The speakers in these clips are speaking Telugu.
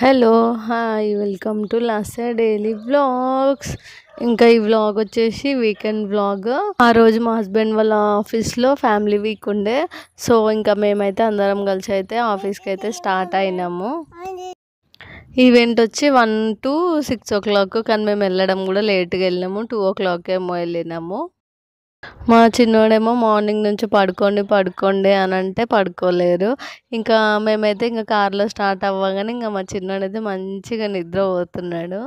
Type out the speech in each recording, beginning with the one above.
Hello hi welcome to Lasya daily vlogs. ఇంకా ఈ వ్లాగ్ వచ్చేసి వీకెండ్ వ్లాగ్. ఆ రోజు మా హస్బెండ్ వాళ్ళ ఆఫీస్లో ఫ్యామిలీ వీక్ ఉండే, సో ఇంకా మేమైతే అందరం కలిసి అయితే ఆఫీస్కి అయితే స్టార్ట్ అయినాము. ఈవెంట్ వచ్చి 1 to 6 o'clock, కానీ మేము వెళ్ళడం కూడా లేట్గా వెళ్ళినాము. 2 o'clock ఏమో వెళ్ళినాము. మా చిన్నోడేమో మార్నింగ్ నుంచి పడుకోండి అని అంటే పడుకోలేరు. ఇంకా మేమైతే ఇంకా కార్లో స్టార్ట్ అవ్వగానే ఇంకా మా చిన్నోడైతే మంచిగా నిద్ర పోతున్నాడు.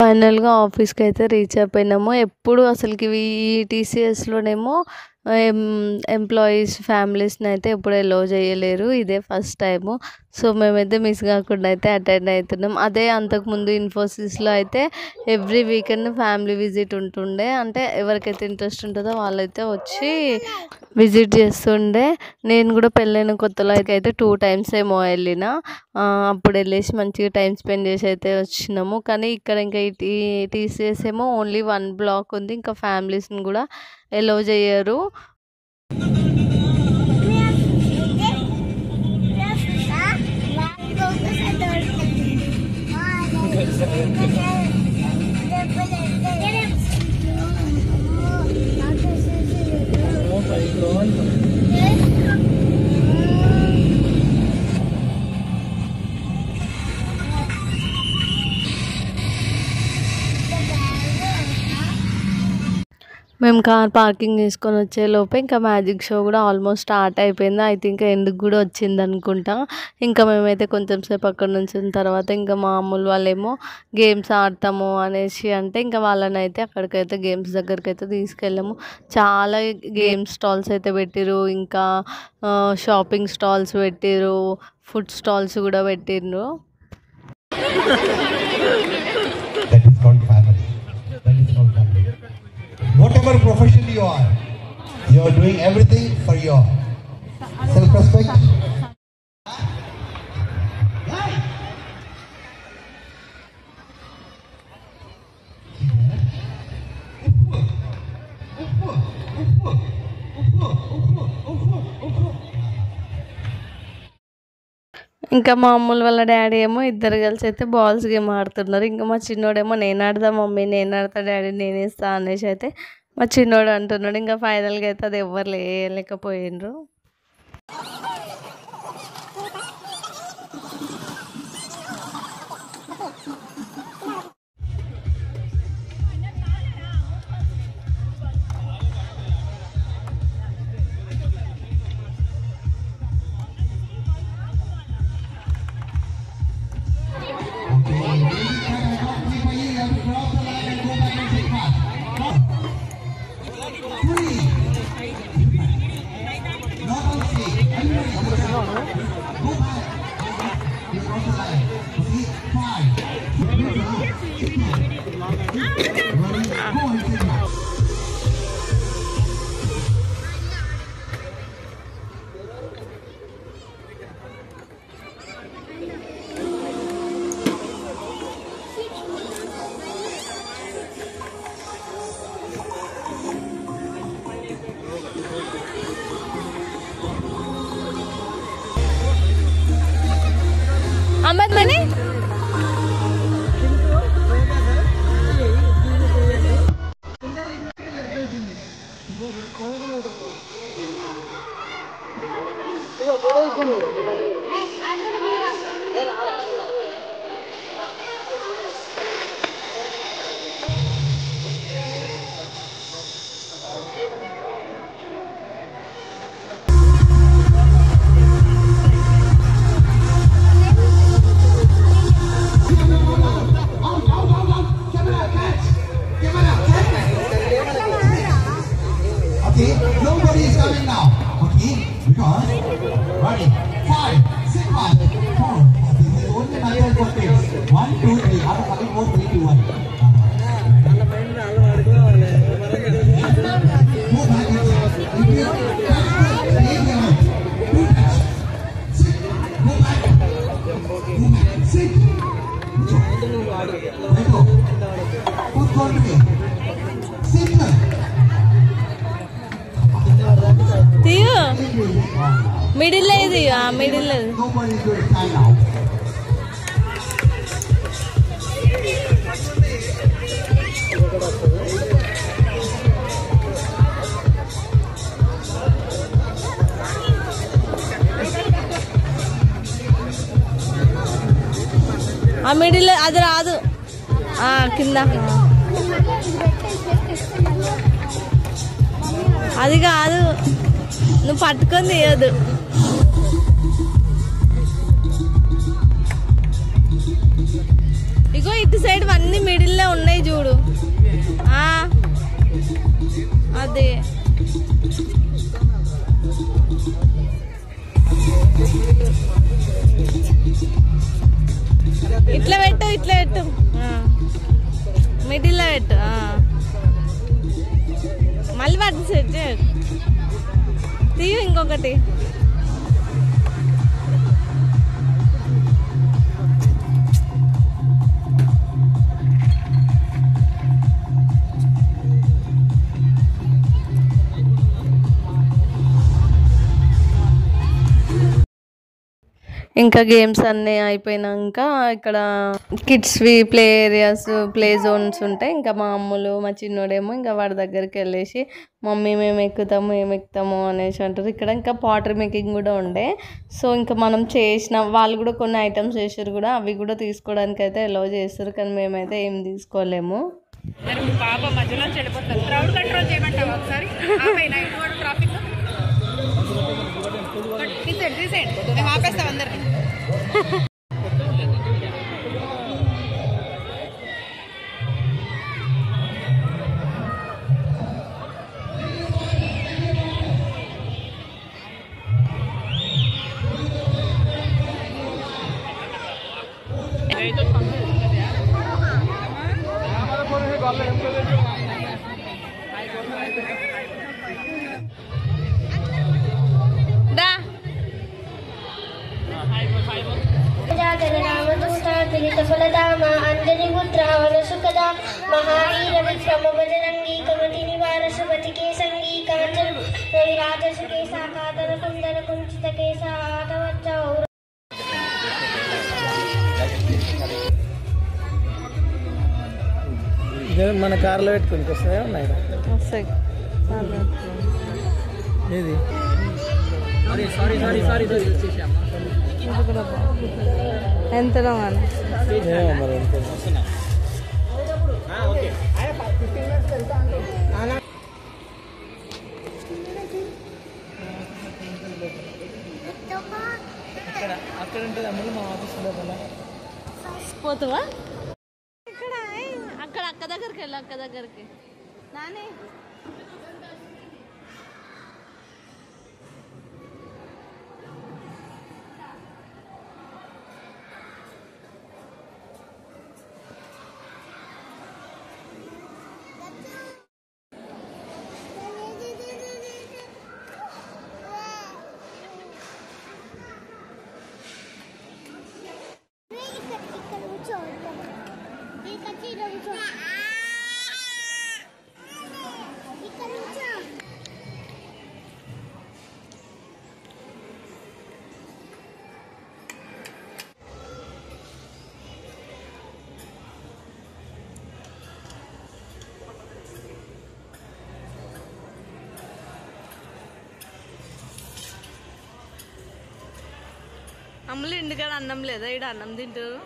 ఫైనల్గా ఆఫీస్కి అయితే రీచ్ అయిపోయినాము. ఎప్పుడు అసలుకి ఈ టీసీఎస్లోనేమో ఎంప్లాయీస్ ఫ్యామిలీస్ని అయితే ఎప్పుడు ఎలో చేయలేరు, ఇదే ఫస్ట్ టైము. సో మేమైతే మిస్ కాకుండా అయితే అటెండ్ అవుతున్నాం. అదే అంతకుముందు ఇన్ఫోసిస్లో అయితే ఎవ్రీ వీకెండ్ ఫ్యామిలీ విజిట్ ఉంటుండే. అంటే ఎవరికైతే ఇంట్రెస్ట్ ఉంటుందో వాళ్ళైతే వచ్చి విజిట్ చేస్తుండే. నేను కూడా పెళ్ళైన కొత్తలో అయితే 2 times ఏమో వెళ్ళిన. అప్పుడు వెళ్ళేసి మంచిగా టైం స్పెండ్ చేసి అయితే వచ్చినాము. కానీ ఇక్కడ ఇంకా ఈ టీసీఎస్ ఏమో ఓన్లీ 1 block ఉంది, ఇంకా ఫ్యామిలీస్ని కూడా ఎలో చేయరు. మేము కార్ పార్కింగ్ చేసుకొని వచ్చే లోపే ఇంకా మ్యాజిక్ షో కూడా ఆల్మోస్ట్ స్టార్ట్ అయిపోయింది. ఐ థింక్ ఎందుకు కూడా వచ్చింది అనుకుంటా. ఇంకా మేమైతే కొంచెం సేపు అక్కడ నుంచి తర్వాత ఇంకా మా అమ్ములు వాళ్ళేమో గేమ్స్ ఆడతాము అనేసి అంటే ఇంకా వాళ్ళని అయితే అక్కడికైతే గేమ్స్ దగ్గరికి అయితే తీసుకెళ్ళాము. చాలా గేమ్స్ స్టాల్స్ అయితే పెట్టిరు, ఇంకా షాపింగ్ స్టాల్స్ పెట్టిరు, ఫుడ్ స్టాల్స్ కూడా పెట్టిండ్రు. Whatever profession you are doing everything for your self-respect. ఇంకా మా అమ్ముల వాళ్ళ డాడీ ఏమో ఇద్దరు కలిసి అయితే బాల్స్ గేమ్ ఆడుతున్నారు. ఇంకా మా చిన్నోడేమో నేను ఆడతా మమ్మీ, నేను ఆడతా డాడీ, నేనేస్తా అనేసి అయితే మా చిన్నోడు అంటున్నాడు. ఇంకా ఫైనల్గా అయితే అది ఎవ్వరు లేకపోయిండ్రు. తీయు మిడిల్ ఇది మిడిల్ ఆ మిడిల్ అది రాదు కింద అది కాదు నువ్వు పట్టుకొని తీయదు ఇగో ఇటు సైడ్ అన్ని మిడిల్లో ఉన్నాయి చూడు అదే ఇట్లా పెట్టు మిడిల్లో పెట్టు మళ్ళీ పట్టు సెట్ తీయు ఇంకొకటి ఇంకా గేమ్స్ అన్నీ అయిపోయినాక ఇక్కడ కిడ్స్వి ప్లే ఏరియాస్ ప్లే జోన్స్ ఉంటాయి. ఇంకా మా అమ్ములు మా చిన్నోడేమో ఇంకా వాడి దగ్గరికి వెళ్ళేసి మమ్మీ మేము ఎక్కుతాము అనేసి అంటారు. ఇక్కడ ఇంకా పాటర్ మేకింగ్ కూడా ఉండే. సో ఇంకా మనం చేసిన వాళ్ళు కూడా కొన్ని ఐటమ్స్ చేసారు కూడా, అవి కూడా తీసుకోవడానికి అయితే అలౌ చేస్తారు. కానీ మేమైతే ఏం తీసుకోలేము. పాప మధ్యలో చెడిపోతారు. క్రౌడ్ కంట్రోల్ చేయమంటావా ఒకసారి? ట్రాఫిక్ మేము ఆపేస్తాం అందరినీ. మన కార్లో పెట్టుకుని వస్తాయా ఉన్నాయి ఏది ఎంతలో మరి అక్కడ ఉంటుంది అమ్మ మా ఆఫీస్ లోపల పోతావా? ఇక్కడ అక్కడ అక్క దగ్గరికి వెళ్ళి అక్క దగ్గరికి నానే అమ్మలు ఇంటికాడ అన్నం లేదా? ఇక్కడ అన్నం తింటారు.